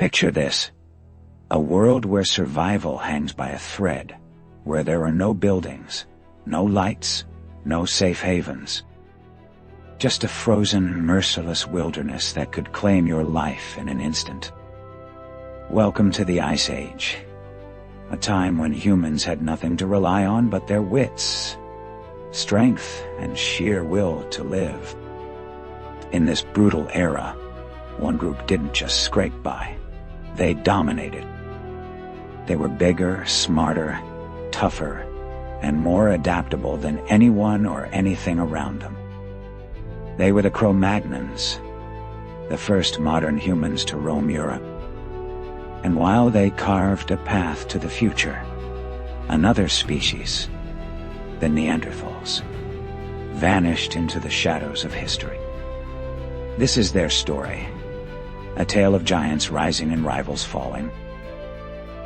Picture this: a world where survival hangs by a thread, where there are no buildings, no lights, no safe havens. Just a frozen, merciless wilderness that could claim your life in an instant. Welcome to the Ice Age, a time when humans had nothing to rely on but their wits, strength, and sheer will to live. In this brutal era, one group didn't just scrape by, they dominated. They were bigger, smarter, tougher, and more adaptable than anyone or anything around them. They were the Cro-Magnons, the first modern humans to roam Europe. And while they carved a path to the future, another species, the Neanderthals, vanished into the shadows of history. This is their story, a tale of giants rising and rivals falling.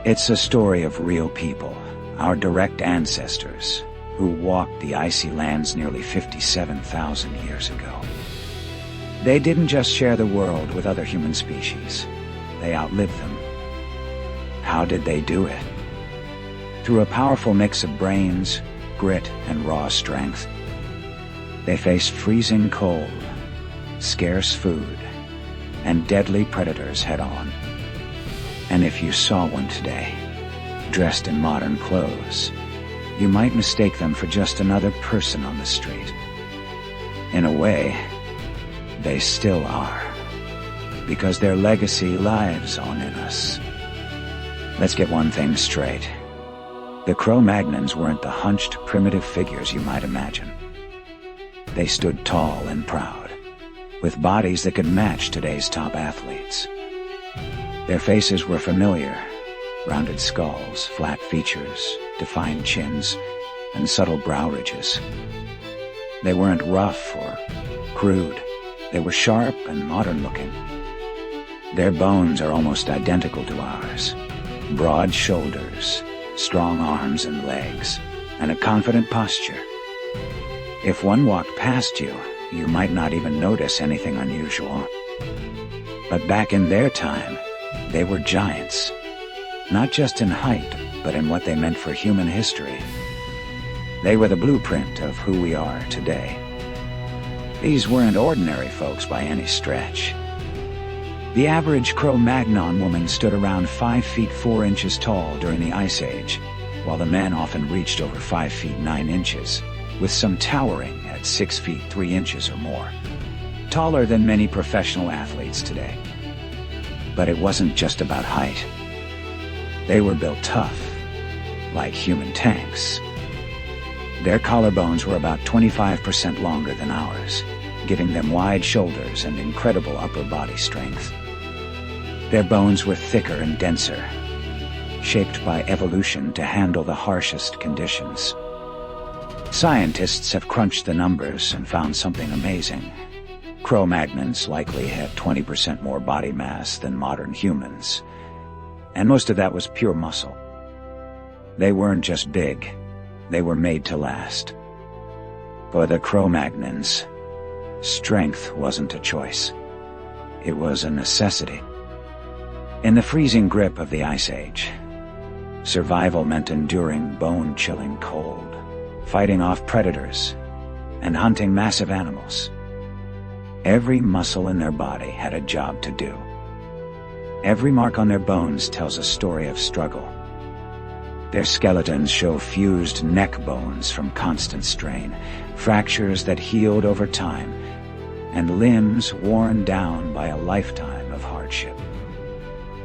It's a story of real people, our direct ancestors, who walked the icy lands nearly 57,000 years ago. They didn't just share the world with other human species, they outlived them. How did they do it? Through a powerful mix of brains, grit, and raw strength. They faced freezing cold, scarce food, and deadly predators head-on. And if you saw one today, dressed in modern clothes, you might mistake them for just another person on the street. In a way, they still are, because their legacy lives on in us. Let's get one thing straight. The Cro-Magnons weren't the hunched, primitive figures you might imagine. They stood tall and proud, with bodies that could match today's top athletes. Their faces were familiar: rounded skulls, flat features, defined chins, and subtle brow ridges. They weren't rough or crude. They were sharp and modern-looking. Their bones are almost identical to ours. Broad shoulders, strong arms and legs, and a confident posture. If one walked past you, you might not even notice anything unusual. But back in their time, they were giants. Not just in height, but in what they meant for human history. They were the blueprint of who we are today. These weren't ordinary folks by any stretch. The average Cro-Magnon woman stood around 5 feet 4 inches tall during the Ice Age, while the men often reached over 5 feet 9 inches, with some towering at 6 feet 3 inches or more. Taller than many professional athletes today. But it wasn't just about height. They were built tough, like human tanks. Their collarbones were about 25% longer than ours, giving them wide shoulders and incredible upper body strength. Their bones were thicker and denser, shaped by evolution to handle the harshest conditions. Scientists have crunched the numbers and found something amazing. Cro-Magnons likely had 20% more body mass than modern humans, and most of that was pure muscle. They weren't just big, they were made to last. For the Cro-Magnons, strength wasn't a choice. It was a necessity. In the freezing grip of the Ice Age, survival meant enduring bone-chilling cold, fighting off predators, and hunting massive animals. Every muscle in their body had a job to do. Every mark on their bones tells a story of struggle. Their skeletons show fused neck bones from constant strain, fractures that healed over time, and limbs worn down by a lifetime of hardship.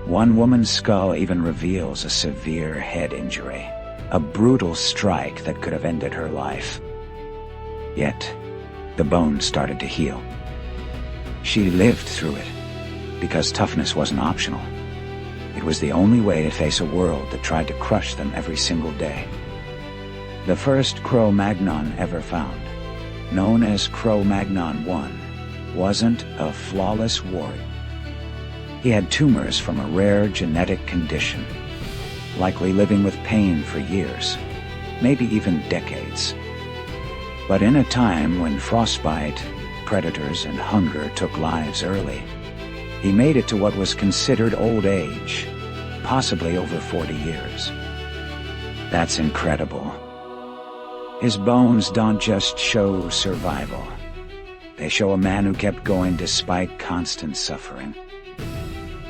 One woman's skull even reveals a severe head injury, a brutal strike that could have ended her life. Yet, the bone started to heal. She lived through it, because toughness wasn't optional. It was the only way to face a world that tried to crush them every single day. The first Cro-Magnon ever found, known as Cro-Magnon 1, wasn't a flawless warrior. He had tumors from a rare genetic condition, likely living with pain for years, maybe even decades. But in a time when frostbite, predators, and hunger took lives early, He made it to what was considered old age, possibly over 40 years. That's incredible. His bones don't just show survival. They show a man who kept going despite constant suffering.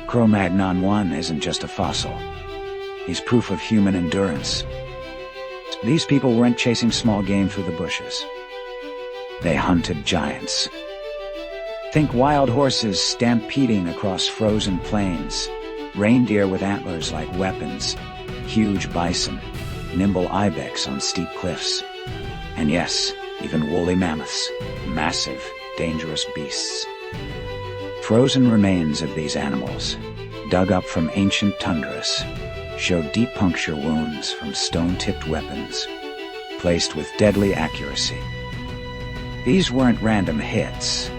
Cro-Magnon 1 isn't just a fossil. He's proof of human endurance. These people weren't chasing small game through the bushes. They hunted giants. Think wild horses stampeding across frozen plains, reindeer with antlers like weapons, huge bison, nimble ibex on steep cliffs, and yes, even woolly mammoths, massive, dangerous beasts. Frozen remains of these animals, dug up from ancient tundras, show deep puncture wounds from stone-tipped weapons, placed with deadly accuracy. These weren't random hits.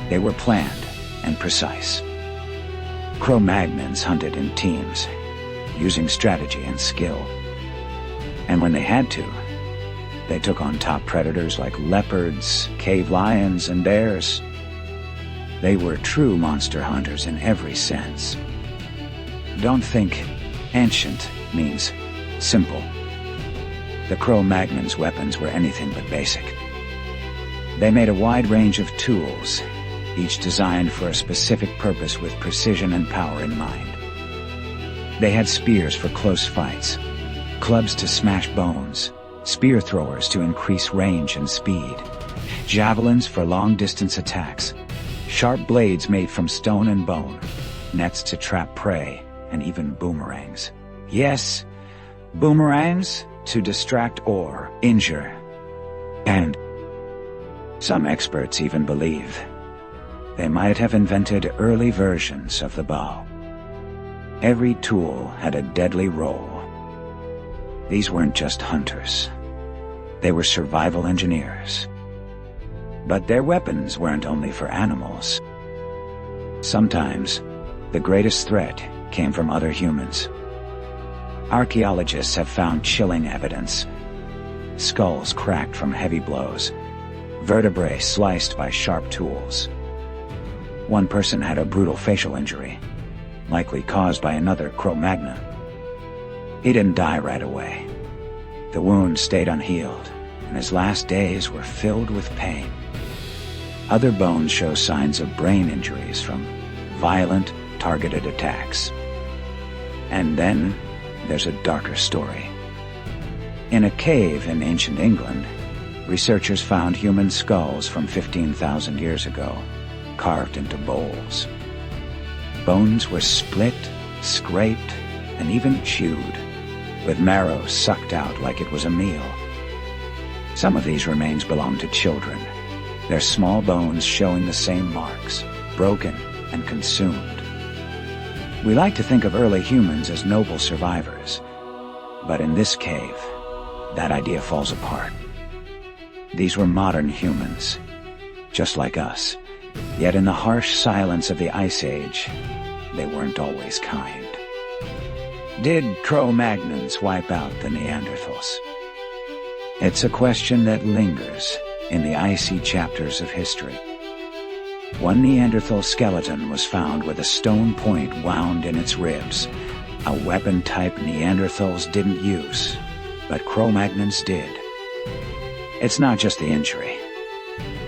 They were planned and precise. Cro-Magnons hunted in teams, using strategy and skill. And when they had to, they took on top predators like leopards, cave lions, and bears. They were true monster hunters in every sense. Don't think ancient means simple. The Cro-Magnons' weapons were anything but basic. They made a wide range of tools, each designed for a specific purpose with precision and power in mind. They had spears for close fights, clubs to smash bones, spear throwers to increase range and speed, javelins for long-distance attacks, sharp blades made from stone and bone, nets to trap prey, and even boomerangs. Yes, boomerangs to distract or injure. And some experts even believe they might have invented early versions of the bow. Every tool had a deadly role. These weren't just hunters. They were survival engineers. But their weapons weren't only for animals. Sometimes, the greatest threat came from other humans. Archaeologists have found chilling evidence. Skulls cracked from heavy blows, vertebrae sliced by sharp tools. One person had a brutal facial injury, likely caused by another Cro-Magnon. He didn't die right away. The wound stayed unhealed, and his last days were filled with pain. Other bones show signs of brain injuries from violent, targeted attacks. And then there's a darker story. In a cave in ancient England, researchers found human skulls from 15,000 years ago, carved into bowls. Bones were split, scraped, and even chewed, with marrow sucked out like it was a meal. Some of these remains belong to children, their small bones showing the same marks, broken and consumed. We like to think of early humans as noble survivors, but in this cave, that idea falls apart. These were modern humans, just like us, yet in the harsh silence of the Ice Age, they weren't always kind. Did Cro-Magnons wipe out the Neanderthals? It's a question that lingers in the icy chapters of history. One Neanderthal skeleton was found with a stone point wound in its ribs, a weapon type Neanderthals didn't use, but Cro-Magnons did. It's not just the injury.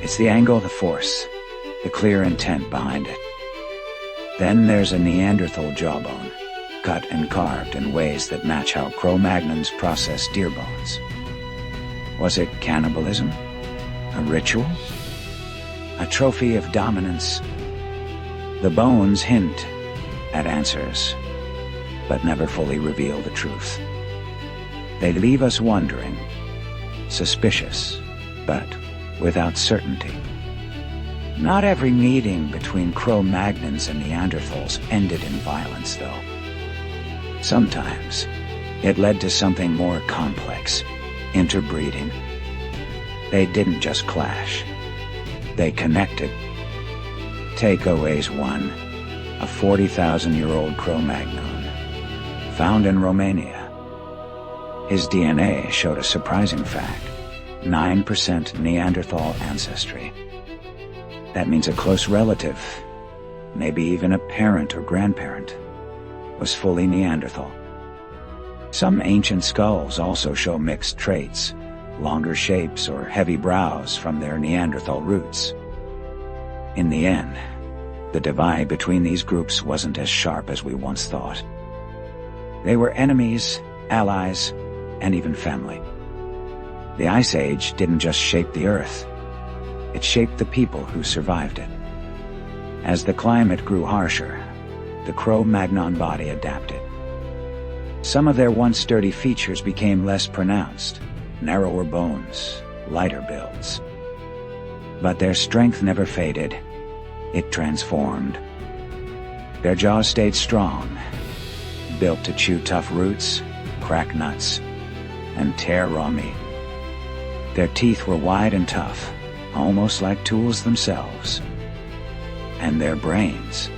It's the angle, the force, the clear intent behind it. Then there's a Neanderthal jawbone, cut and carved in ways that match how Cro-Magnons processed deer bones. Was it cannibalism? A ritual? A trophy of dominance? The bones hint at answers, but never fully reveal the truth. They leave us wondering, suspicious, but without certainty. Not every meeting between Cro-Magnons and Neanderthals ended in violence, though. Sometimes it led to something more complex, interbreeding. They didn't just clash. They connected. Take Oase 1, a 40,000-year-old Cro-Magnon, found in Romania. His DNA showed a surprising fact: 9% Neanderthal ancestry. That means a close relative, maybe even a parent or grandparent, was fully Neanderthal. Some ancient skulls also show mixed traits, longer shapes or heavy brows from their Neanderthal roots. In the end, the divide between these groups wasn't as sharp as we once thought. They were enemies, allies, and even family. The Ice Age didn't just shape the Earth, it shaped the people who survived it. As the climate grew harsher, the Cro-Magnon body adapted. Some of their once sturdy features became less pronounced, narrower bones, lighter builds. But their strength never faded. It transformed. Their jaws stayed strong, built to chew tough roots, crack nuts, and tear raw meat. Their teeth were wide and tough, almost like tools themselves. And their brains.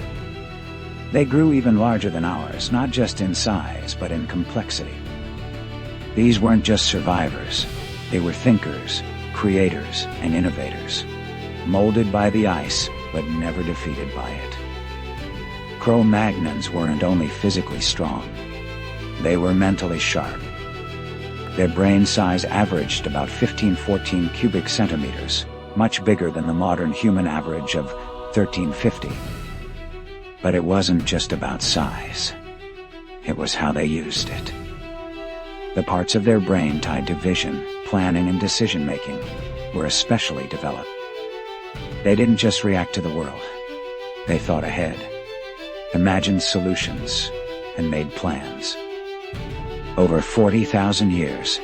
They grew even larger than ours, not just in size, but in complexity. These weren't just survivors. They were thinkers, creators, and innovators, molded by the ice, but never defeated by it. Cro-Magnons weren't only physically strong, they were mentally sharp. Their brain size averaged about 14 cubic centimeters, much bigger than the modern human average of 1350. But it wasn't just about size. It was how they used it. The parts of their brain tied to vision, planning, and decision-making were especially developed. They didn't just react to the world. They thought ahead, imagined solutions, and made plans. Over 40,000 years,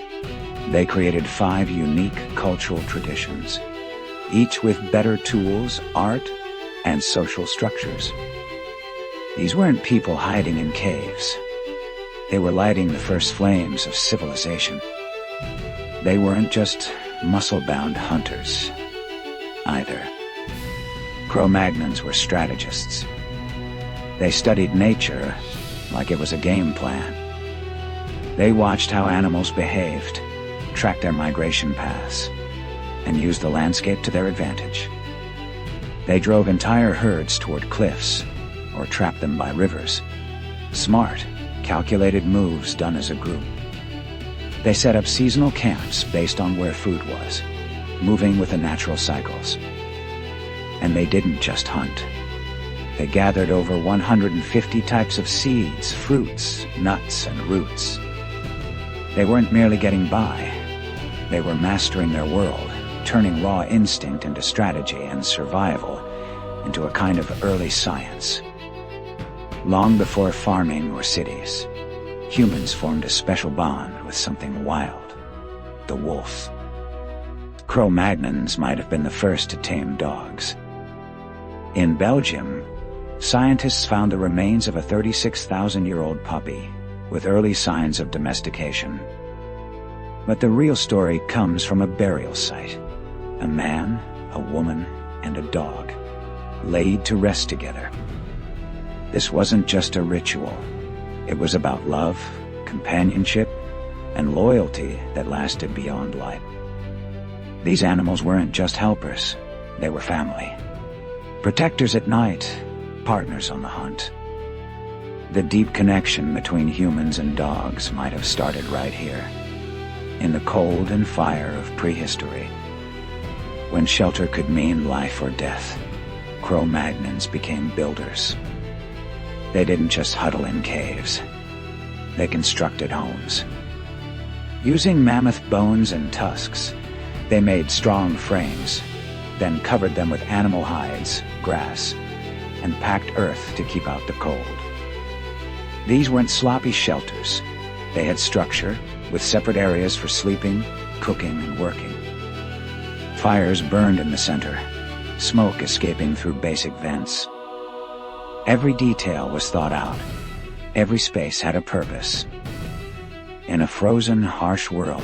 they created 5 unique cultural traditions, each with better tools, art, and social structures. These weren't people hiding in caves. They were lighting the first flames of civilization. They weren't just muscle-bound hunters, either. Cro-Magnons were strategists. They studied nature like it was a game plan. They watched how animals behaved, tracked their migration paths, and used the landscape to their advantage. They drove entire herds toward cliffs, or trapped them by rivers. Smart, calculated moves done as a group. They set up seasonal camps based on where food was, moving with the natural cycles. And they didn't just hunt. They gathered over 150 types of seeds, fruits, nuts, and roots. They weren't merely getting by. They were mastering their world, turning raw instinct into strategy and survival into a kind of early science. Long before farming or cities, humans formed a special bond with something wild, the wolf. Cro-Magnons might have been the first to tame dogs. In Belgium, scientists found the remains of a 36,000-year-old puppy with early signs of domestication. But the real story comes from a burial site. A man, a woman, and a dog, laid to rest together. This wasn't just a ritual. It was about love, companionship, and loyalty that lasted beyond life. These animals weren't just helpers. They were family. Protectors at night, partners on the hunt. The deep connection between humans and dogs might have started right here, in the cold and fire of prehistory. When shelter could mean life or death, Cro-Magnons became builders. They didn't just huddle in caves. They constructed homes. Using mammoth bones and tusks, they made strong frames, then covered them with animal hides, grass, and packed earth to keep out the cold. These weren't sloppy shelters. They had structure, with separate areas for sleeping, cooking, and working. Fires burned in the center, smoke escaping through basic vents. Every detail was thought out. Every space had a purpose. In a frozen, harsh world,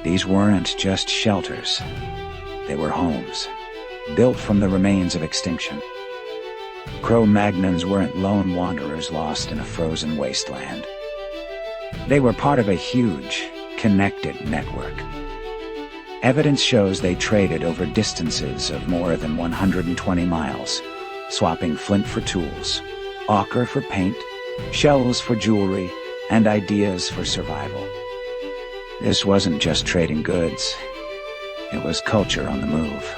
these weren't just shelters. They were homes, built from the remains of extinction. Cro-Magnons weren't lone wanderers lost in a frozen wasteland. They were part of a huge, connected network. Evidence shows they traded over distances of more than 120 miles, swapping flint for tools, ochre for paint, shells for jewelry, and ideas for survival. This wasn't just trading goods, it was culture on the move.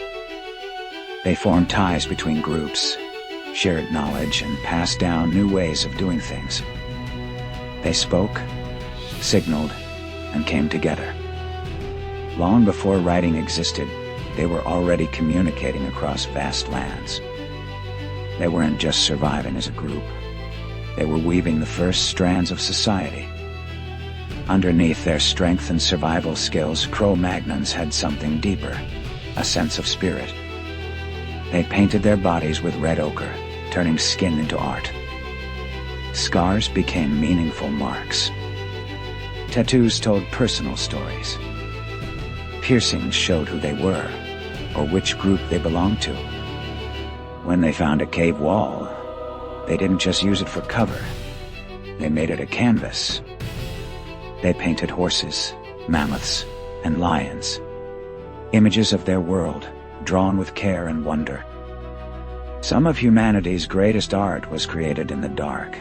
They formed ties between groups, shared knowledge, and passed down new ways of doing things. They spoke, signaled, and came together. Long before writing existed, they were already communicating across vast lands. They weren't just surviving as a group. They were weaving the first strands of society. Underneath their strength and survival skills, Cro-Magnons had something deeper, a sense of spirit. They painted their bodies with red ochre, turning skin into art. Scars became meaningful marks. Tattoos told personal stories. Piercings showed who they were, or which group they belonged to. When they found a cave wall, they didn't just use it for cover. They made it a canvas. They painted horses, mammoths, and lions. Images of their world, drawn with care and wonder. Some of humanity's greatest art was created in the dark,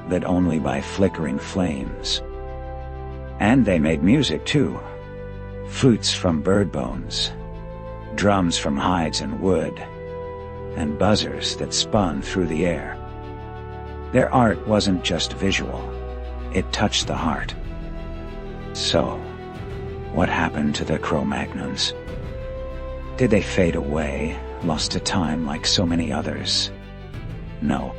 lit only by flickering flames. And they made music too. Flutes from bird bones, drums from hides and wood, and buzzers that spun through the air. Their art wasn't just visual, it touched the heart. So, what happened to the Cro-Magnons? Did they fade away, lost to time like so many others? No.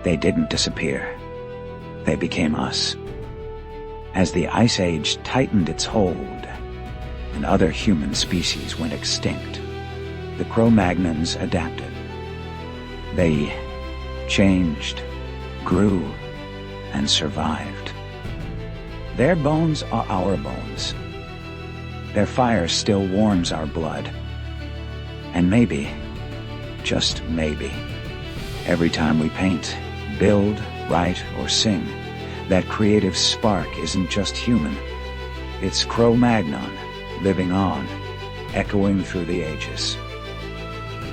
They didn't disappear. They became us. As the Ice Age tightened its hold, and other human species went extinct, the Cro-Magnons adapted. They changed, grew, and survived. Their bones are our bones. Their fire still warms our blood. And maybe, just maybe, every time we paint, build, write, or sing, that creative spark isn't just human. It's Cro-Magnon, living on, echoing through the ages.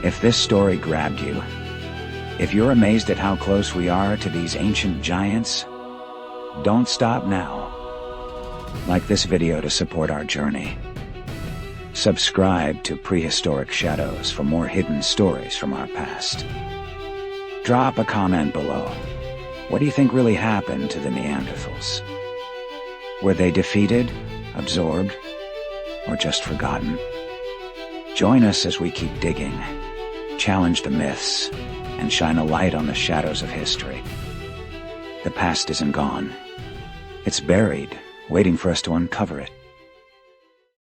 If this story grabbed you, if you're amazed at how close we are to these ancient giants, don't stop now. Like this video to support our journey. Subscribe to Prehistoric Shadows for more hidden stories from our past. Drop a comment below. What do you think really happened to the Neanderthals? Were they defeated, absorbed, or just forgotten? Join us as we keep digging, challenge the myths, and shine a light on the shadows of history. The past isn't gone. It's buried, waiting for us to uncover it.